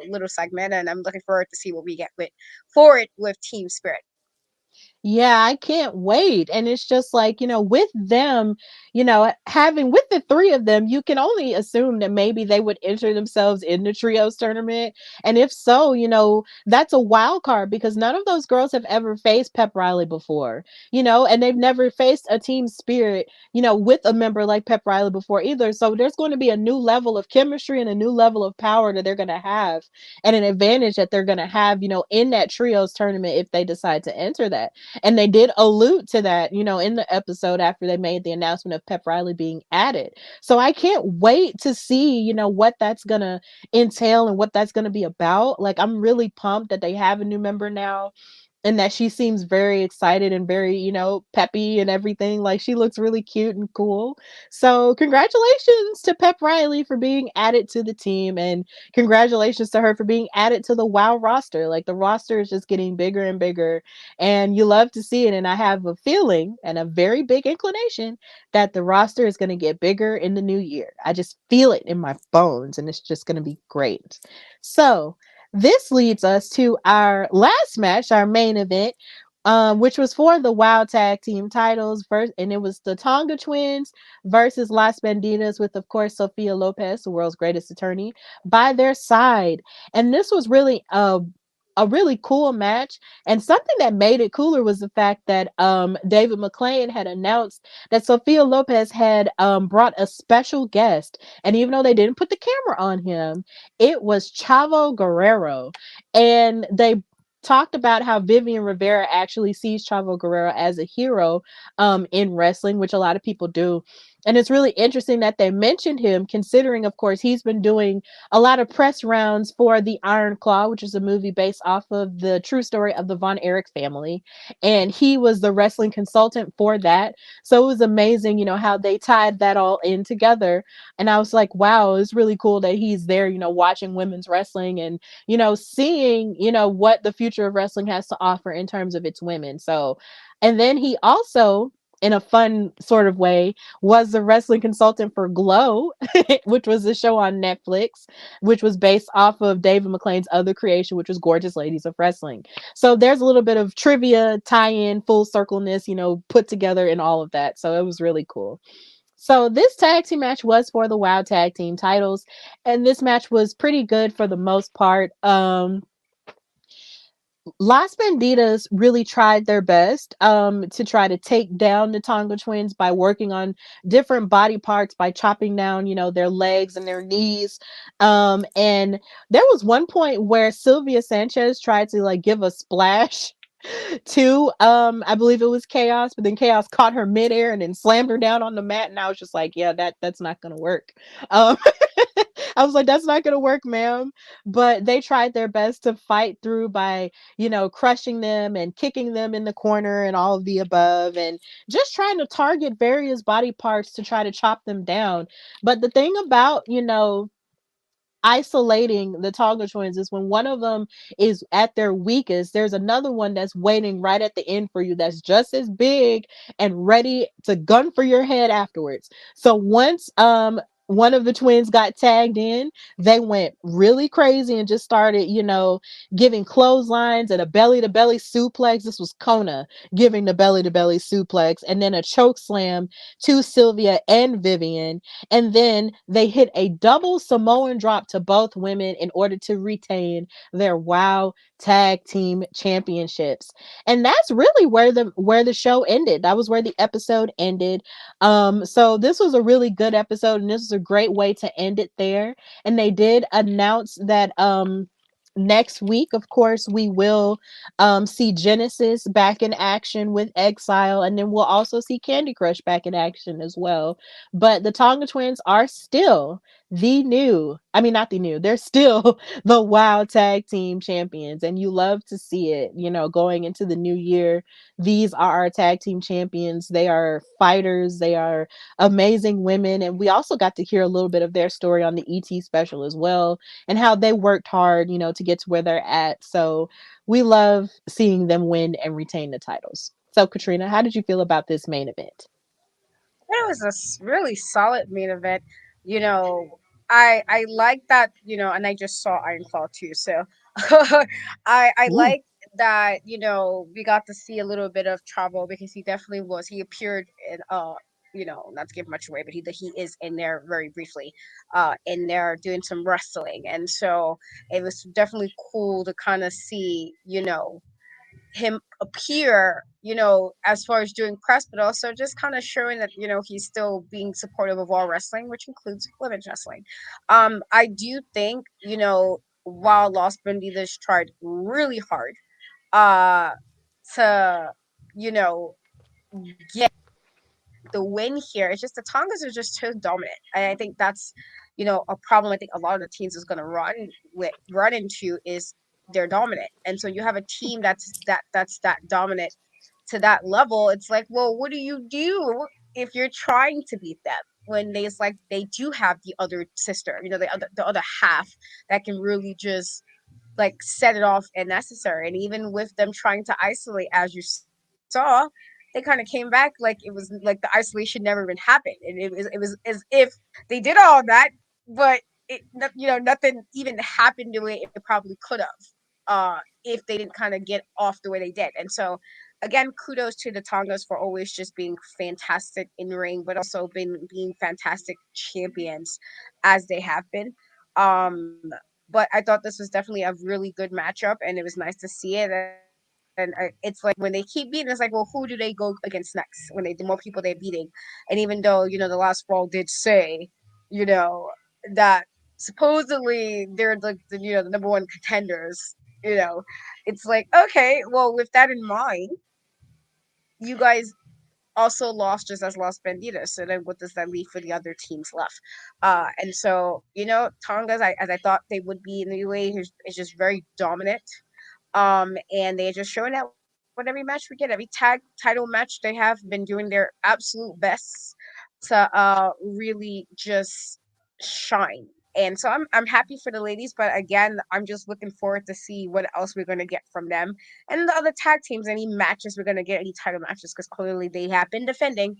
little segment, and I'm looking forward to see what we get with forward with team spirit.
Yeah, I can't wait. And it's just like, with them, having with the three of them, you can only assume that maybe they would enter themselves in the trios tournament. And if so, that's a wild card because none of those girls have ever faced Pep Riley before, and they've never faced a team spirit, with a member like Pep Riley before either. So there's going to be a new level of chemistry and a new level of power that they're going to have, and an advantage that they're going to have, in that trios tournament if they decide to enter that. And they did allude to that, in the episode after they made the announcement of Pep Riley being added. So I can't wait to see, what that's going to entail and what that's going to be about. Like, I'm really pumped that they have a new member now, and that she seems very excited and very, peppy and everything. Like, she looks really cute and cool. So congratulations to Pep Riley for being added to the team, and congratulations to her for being added to the WoW roster. Like, the roster is just getting bigger and bigger, and you love to see it. And I have a feeling and a very big inclination that the roster is going to get bigger in the new year. I just feel it in my bones, and it's just going to be great. So this leads us to our last match, our main event, which was for the Wild Tag Team titles first, and it was the Tonga Twins versus Las Bandidas, with, of course, Sofia Lopez, the world's greatest attorney, by their side. And this was really a really cool match. And something that made it cooler was the fact that David McClain had announced that Sofia Lopez had brought a special guest. And even though they didn't put the camera on him, it was Chavo Guerrero. And they talked about how Vivian Rivera actually sees Chavo Guerrero as a hero in wrestling, which a lot of people do. And it's really interesting that they mentioned him, considering, of course, he's been doing a lot of press rounds for The Iron Claw, which is a movie based off of the true story of the Von Erich family. And he was the wrestling consultant for that. So it was amazing, how they tied that all in together. And I was like, wow, it's really cool that he's there, watching women's wrestling and, seeing, what the future of wrestling has to offer in terms of its women. So, and then he also, in a fun sort of way, was the wrestling consultant for Glow, which was a show on Netflix, which was based off of David McLean's other creation, which was Gorgeous Ladies of Wrestling. So there's a little bit of trivia, tie in, full circleness, put together in all of that. So it was really cool. So this tag team match was for the WoW tag team titles, and this match was pretty good for the most part. Las Bandidas really tried their best to try to take down the Tonga Twins by working on different body parts, by chopping down, their legs and their knees. And there was one point where Sylvia Sanchez tried to like give a splash to I believe it was Chaos, but then Chaos caught her midair and then slammed her down on the mat, and I was just like, yeah, that's not gonna work. um I was like, that's not gonna work, ma'am. But they tried their best to fight through by, crushing them and kicking them in the corner and all of the above, and just trying to target various body parts to try to chop them down. But the thing about, isolating the Tonga Twins is when one of them is at their weakest, there's another one that's waiting right at the end for you that's just as big and ready to gun for your head afterwards. So once one of the twins got tagged in, they went really crazy and just started, giving clotheslines and a belly to belly suplex. This was Kona giving the belly to belly suplex, and then a choke slam to Sylvia and Vivian. And then they hit a double Samoan drop to both women in order to retain their WoW tag team championships. And that's really where the show ended. That was where the episode ended. So this was a really good episode, and this is a great way to end it there. And they did announce that next week, of course, we will see Genesis back in action with Exile, and then we'll also see Candy Crush back in action as well. But the Tonga Twins are still not the new, they're still the WoW Tag Team Champions, and you love to see it, going into the new year. These are our tag team champions. They are fighters, they are amazing women, and we also got to hear a little bit of their story on the ET special as well, and how they worked hard, to get to where they're at. So we love seeing them win and retain the titles. So, Katrina, how did you feel about this main event?
It was a really solid main event. You know, I like that. And I just saw Iron Claw too, so I
Ooh.
like that. We got to see a little bit of Chavo because he definitely was. He appeared in not to give much away, but he is in there very briefly, in there doing some wrestling, and so it was definitely cool to kind of see him appear, as far as doing press, but also just kind of showing that, he's still being supportive of all wrestling, which includes women's wrestling. I do think, while Los Bandidas tried really hard uh to, you know, get the win here, it's just the Tongas are just so dominant. I think that's, a problem I think a lot of the teams is gonna run into is they're dominant. And so you have a team that's that dominant to that level. It's like, well, what do you do if you're trying to beat them? When they do have the other sister, the other half that can really just like set it off and necessary. And even with them trying to isolate, as you saw, they kind of came back like it was like the isolation never even happened. And it was as if they did all that, but nothing even happened to it. It probably could have, if they didn't kind of get off the way they did. And so, again, kudos to the Tongas for always just being fantastic in ring, but also being fantastic champions as they have been. Um, but I thought this was definitely a really good matchup, and it was nice to see it. And it's like when they keep beating, it's like, well, who do they go against next? When the more people they're beating, and even though the last fall did say, you know, that supposedly they're the number one contenders, it's like, okay, well, with that in mind, you guys also lost just as lost Bandidas. So then what does that leave for the other teams left? And so, Tonga, as I thought they would be in the UA, is just very dominant. And they're just showing that with every match we get, every tag title match, they have been doing their absolute best to really just shine. And so I'm happy for the ladies, but again, I'm just looking forward to see what else we're gonna get from them and the other tag teams, any matches we're gonna get, any title matches, because clearly they have been defending.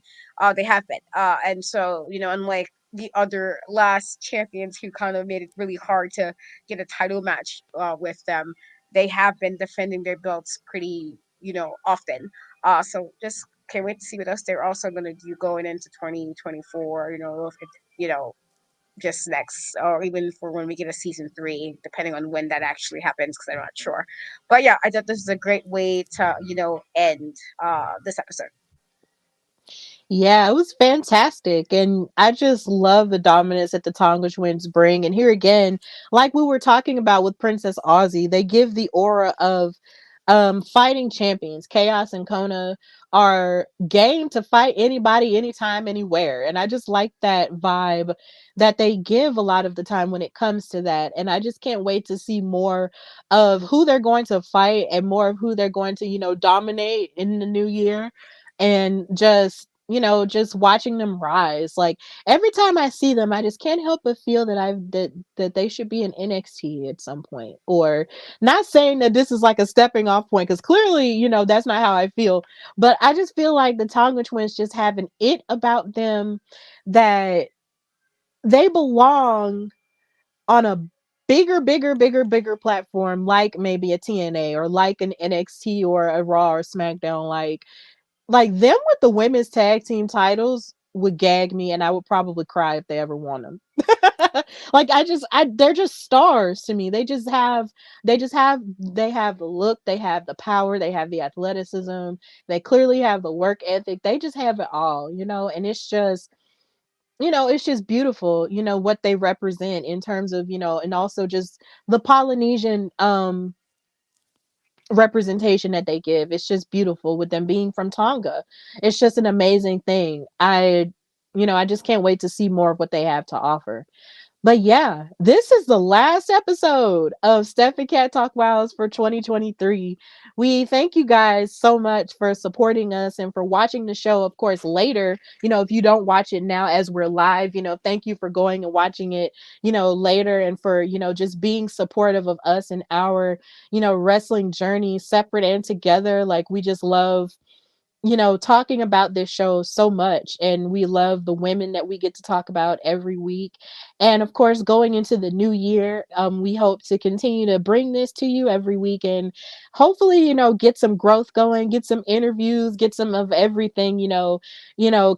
They have been. And so, unlike the other last champions who kind of made it really hard to get a title match with them, they have been defending their belts pretty, often. So just can't wait to see what else they're also going to do going into 2024. If it, just next, or even for when we get a season three, depending on when that actually happens, because I'm not sure. But yeah, I thought this is a great way to, end this episode.
Yeah, it was fantastic. And I just love the dominance that the Tonga Twins bring. And here again, like we were talking about with Princess Aussie, they give the aura of fighting champions. Chaos and Kona are game to fight anybody, anytime, anywhere. And I just like that vibe that they give a lot of the time when it comes to that. And I just can't wait to see more of who they're going to fight and more of who they're going to, dominate in the new year. And just watching them rise, like every time I see them, I just can't help but feel that they should be in NXT at some point. Or not saying that this is like a stepping off point, because clearly, that's not how I feel. But I just feel like the Tonga Twins just have an it about them that they belong on a bigger platform, like maybe a TNA or like an NXT or a Raw or SmackDown. Like them with the women's tag team titles would gag me, and I would probably cry if they ever won them. Like they're just stars to me. They have the look, they have the power, they have the athleticism, they clearly have the work ethic. They just have it all, and it's just beautiful, what they represent in terms of, and also just the Polynesian representation that they give. It's just beautiful with them being from Tonga. It's just an amazing thing. I just can't wait to see more of what they have to offer. But yeah, this is the last episode of Steph and Cat Talk Wows for 2023. We thank you guys so much for supporting us and for watching the show, of course, later. If you don't watch it now as we're live, thank you for going and watching it, later, and for, just being supportive of us and our, wrestling journey, separate and together. Like, we just love talking about this show so much, and we love the women that we get to talk about every week. And of course, going into the new year, we hope to continue to bring this to you every week, and hopefully, get some growth going, get some interviews, get some of everything,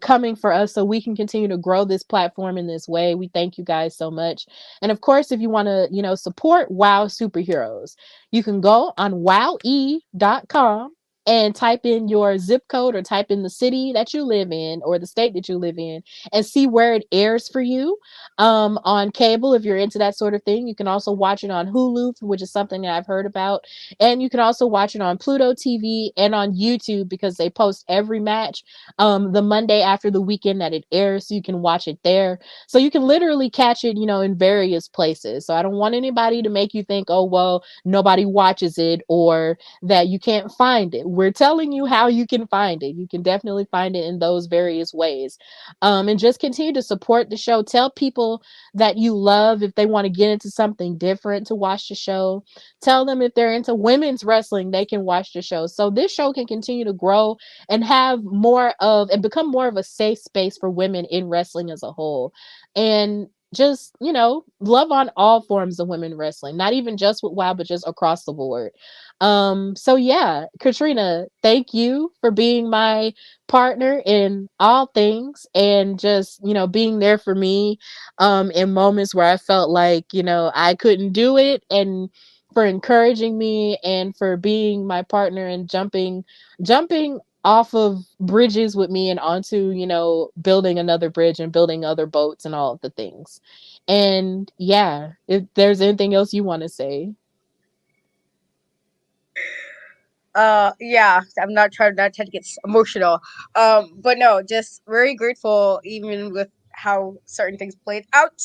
coming for us, so we can continue to grow this platform in this way. We thank you guys so much. And of course, if you want to, support Wow Superheroes, you can go on wowe.com and type in your zip code, or type in the city that you live in or the state that you live in, and see where it airs for you on cable. If you're into that sort of thing, you can also watch it on Hulu, which is something that I've heard about. And you can also watch it on Pluto TV and on YouTube, because they post every match the Monday after the weekend that it airs, so you can watch it there. So you can literally catch it, in various places. So I don't want anybody to make you think, oh, well, nobody watches it, or that you can't find it. We're telling you how you can find it. You can definitely find it in those various ways. And just continue to support the show. Tell people that you love, if they want to get into something different, to watch the show. Tell them if they're into women's wrestling, they can watch the show. So this show can continue to grow and become more of a safe space for women in wrestling as a whole. And just, love on all forms of women wrestling, not even just with WoW, but just across the board. So yeah, Katrina, thank you for being my partner in all things, and just, being there for me in moments where I felt like, I couldn't do it, and for encouraging me, and for being my partner and jumping off of bridges with me and onto, building another bridge and building other boats and all of the things. And yeah, if there's anything else you want to say.
Yeah, I'm not trying to get emotional. But no, just very grateful, even with how certain things played out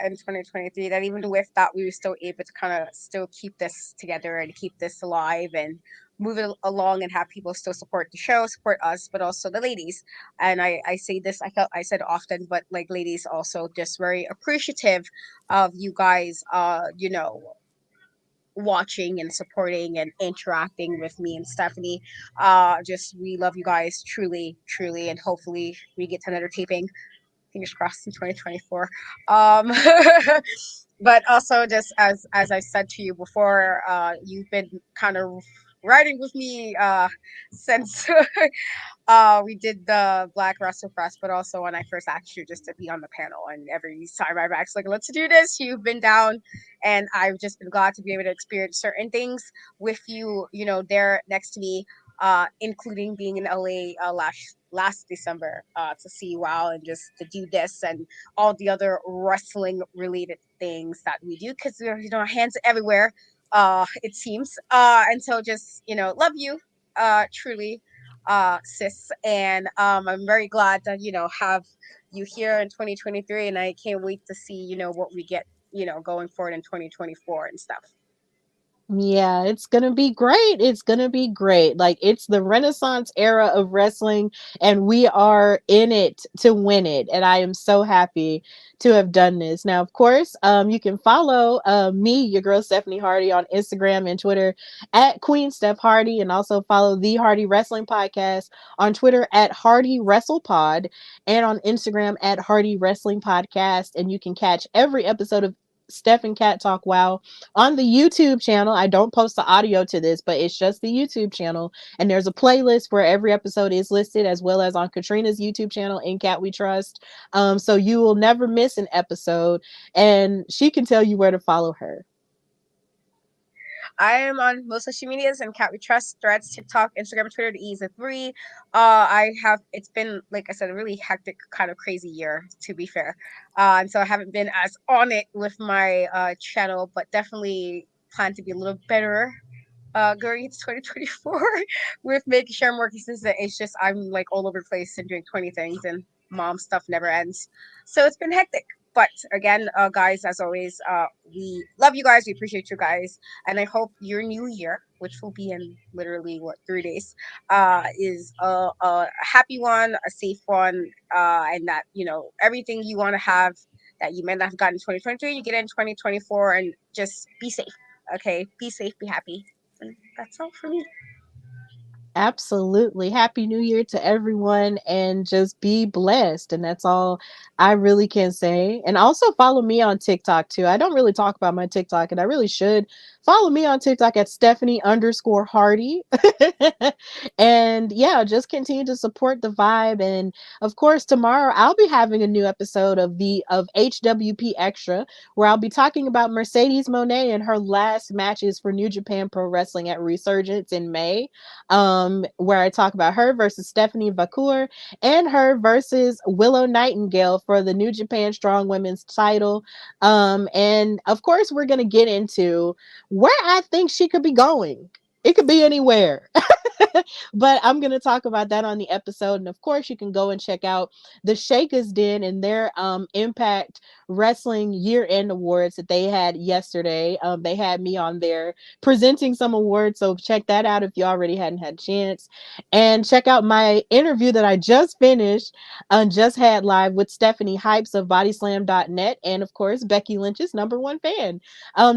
in 2023, that even with that we were still able to kind of still keep this together and keep this alive and move it along and have people still support the show, support us, but also the ladies. And I say this, I said often, but like, ladies also just very appreciative of you guys, watching and supporting and interacting with me and Stephanie. Just, we love you guys truly, truly, and hopefully we get to another taping. Fingers crossed in 2024. Um, but also, just as I said to you before, you've been kind of riding with me since we did the Black Wrestle Press, but also when I first asked you just to be on the panel, and every time I've asked, like, let's do this, you've been down, and I've just been glad to be able to experience certain things with you, there next to me, including being in LA last December, to see WoW and just to do this and all the other wrestling related things that we do, because we're, hands everywhere, it seems, and so just, love you, truly, sis. And I'm very glad to, have you here in 2023, and I can't wait to see, what we get, going forward in 2024 and stuff.
Yeah, it's gonna be great. It's gonna be great. Like, it's the Renaissance era of wrestling, and we are in it to win it. And I am so happy to have done this. Now, of course, you can follow me, your girl Stephanie Hardy, on Instagram and Twitter at Queen Steph Hardy, and also follow the Hardy Wrestling Podcast on Twitter at Hardy Wrestle Pod, and on Instagram at Hardy Wrestling Podcast. And you can catch every episode of Steph and Cat Talk Wow on the YouTube channel. I don't post the audio to this, but it's just the YouTube channel. And there's a playlist where every episode is listed, as well as on Katrina's YouTube channel, In Cat We Trust. So you will never miss an episode, and she can tell you where to follow her.
I am on most social medias and Cat We Trust, Threads, TikTok, Instagram, Twitter, the E's of three. It's been, like I said, a really hectic, kind of crazy year, to be fair. And so I haven't been as on it with my channel, but definitely plan to be a little better going into 2024 with making sure I'm more consistent. It's just, I'm like all over the place and doing 20 things, and mom stuff never ends. So it's been hectic. But again, guys, as always, we love you guys. We appreciate you guys. And I hope your new year, which will be in literally, 3 days, is a happy one, a safe one, and that, everything you want to have that you might not have gotten in 2023, you get in 2024, and just be safe. Okay? Be safe, be happy. And that's all for me.
Absolutely. Happy New Year to everyone, and just be blessed. And that's all I really can say. And also follow me on TikTok too. I don't really talk about my TikTok, and I really should. Follow me on TikTok at Stephanie_Hardy. And yeah, just continue to support the vibe. And of course, tomorrow I'll be having a new episode of HWP Extra, where I'll be talking about Mercedes Moné and her last matches for New Japan Pro Wrestling at Resurgence in May, where I talk about her versus Stephanie Vacour, and her versus Willow Nightingale for the New Japan Strong Women's title. And of course, we're going to get into where I think she could be going. It could be anywhere. But I'm going to talk about that on the episode. And of course, you can go and check out the Shakers Den and their Impact Wrestling year-end awards that they had yesterday. They had me on there presenting some awards, so check that out if you already hadn't had a chance. And check out my interview that I just finished and just had live with Stephanie Hypes of bodyslam.net, and of course Becky Lynch's number one fan.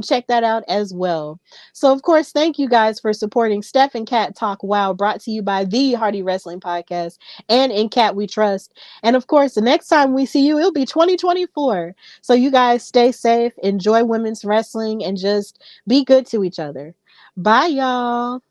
Check that out as well. So of course, thank you guys for supporting Steph and Cat Talk Wow, brought to you by the Hardy Wrestling Podcast and In Cat We Trust. And of course, the next time we see you, it'll be 2024. So you guys stay safe, enjoy women's wrestling, and just be good to each other. Bye, y'all.